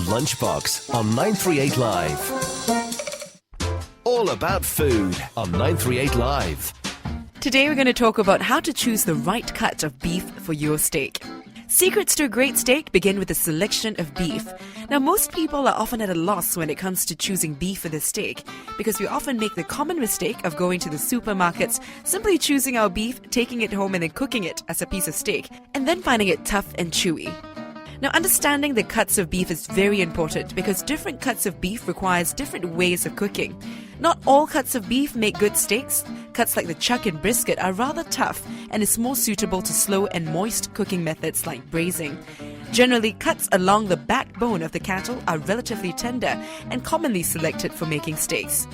Lunchbox on 938 Live. All about food on 938 Live. Today we're going to talk about how to choose the right cut of beef for your steak. Secrets to a great steak begin with a selection of beef. Now, most people are often at a loss when it comes to choosing beef for their steak because we often make the common mistake of going to the supermarkets, simply choosing our beef, taking it home and then cooking it as a piece of steak, and then finding it tough and chewy. Now, understanding the cuts of beef is very important because different cuts of beef requires different ways of cooking. Not all cuts of beef make good steaks. Cuts like the chuck and brisket are rather tough and is more suitable to slow and moist cooking methods like braising. Generally, cuts along the backbone of the cattle are relatively tender and commonly selected for making steaks.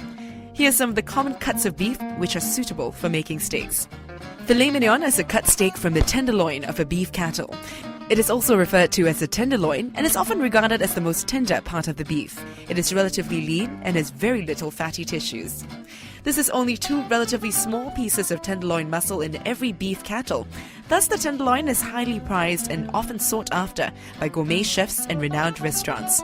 Here are some of the common cuts of beef which are suitable for making steaks. Filet mignon is a cut steak from the tenderloin of a beef cattle. It is also referred to as a tenderloin and is often regarded as the most tender part of the beef. It is relatively lean and has very little fatty tissues. This is only two relatively small pieces of tenderloin muscle in every beef cattle. Thus, the tenderloin is highly prized and often sought after by gourmet chefs and renowned restaurants.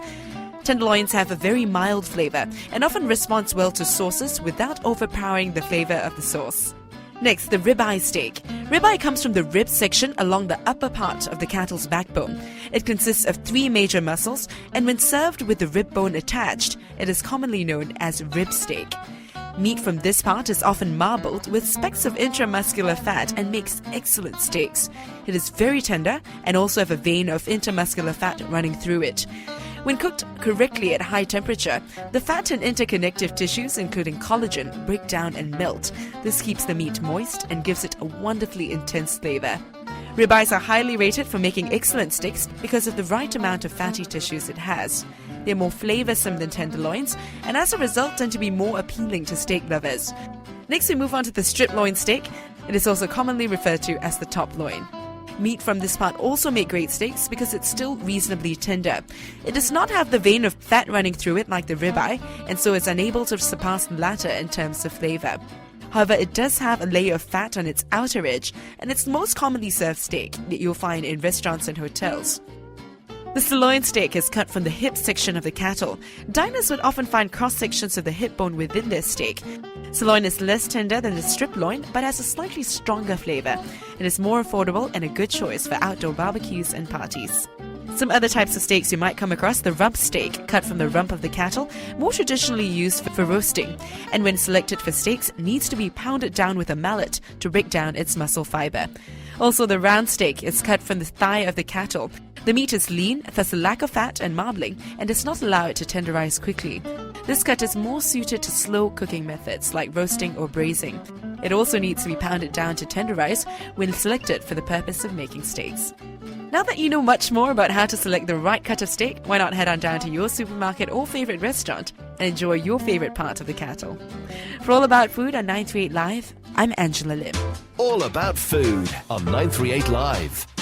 Tenderloins have a very mild flavor and often responds well to sauces without overpowering the flavor of the sauce. Next, the ribeye steak. Ribeye comes from the rib section along the upper part of the cattle's backbone. It consists of three major muscles, and when served with the rib bone attached, it is commonly known as rib steak. Meat from this part is often marbled with specks of intramuscular fat and makes excellent steaks. It is very tender and also have a vein of intermuscular fat running through it. When cooked correctly at high temperature, the fat and interconnective tissues, including collagen, break down and melt. This keeps the meat moist and gives it a wonderfully intense flavor. Ribeyes are highly rated for making excellent steaks because of the right amount of fatty tissues it has. They're more flavorsome than tenderloins and as a result tend to be more appealing to steak lovers. Next, we move on to the strip loin steak. It is also commonly referred to as the top loin. Meat from this part also make great steaks because it's still reasonably tender. It does not have the vein of fat running through it like the ribeye, and so is unable to surpass the latter in terms of flavor. However, it does have a layer of fat on its outer edge, and it's the most commonly served steak that you'll find in restaurants and hotels. The sirloin steak is cut from the hip section of the cattle. Diners would often find cross-sections of the hip bone within their steak. Sirloin is less tender than the strip loin, but has a slightly stronger flavor. It is more affordable and a good choice for outdoor barbecues and parties. Some other types of steaks you might come across: the rump steak, cut from the rump of the cattle, more traditionally used for roasting, and when selected for steaks, needs to be pounded down with a mallet to break down its muscle fiber. Also, the round steak is cut from the thigh of the cattle. The meat is lean, thus a lack of fat and marbling, and does not allow it to tenderize quickly. This cut is more suited to slow cooking methods like roasting or braising. It also needs to be pounded down to tenderize when selected for the purpose of making steaks. Now that you know much more about how to select the right cut of steak, why not head on down to your supermarket or favorite restaurant and enjoy your favorite part of the cattle. For All About Food on 938 Live, I'm Angela Lim. All about food on 938 Live.